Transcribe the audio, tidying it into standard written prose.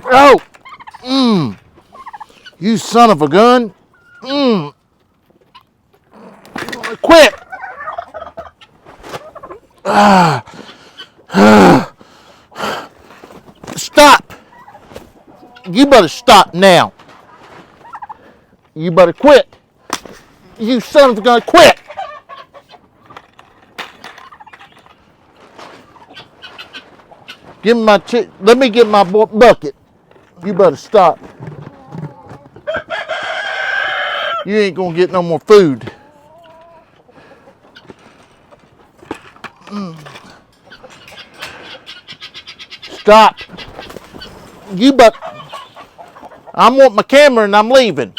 Oh, you son of a gun. Quit. Stop. You better stop now. You better quit. You son of a gun, quit. Give me my let me get my bucket. You better stop. You ain't gonna get no more food. Stop. You but I want my camera and I'm leaving.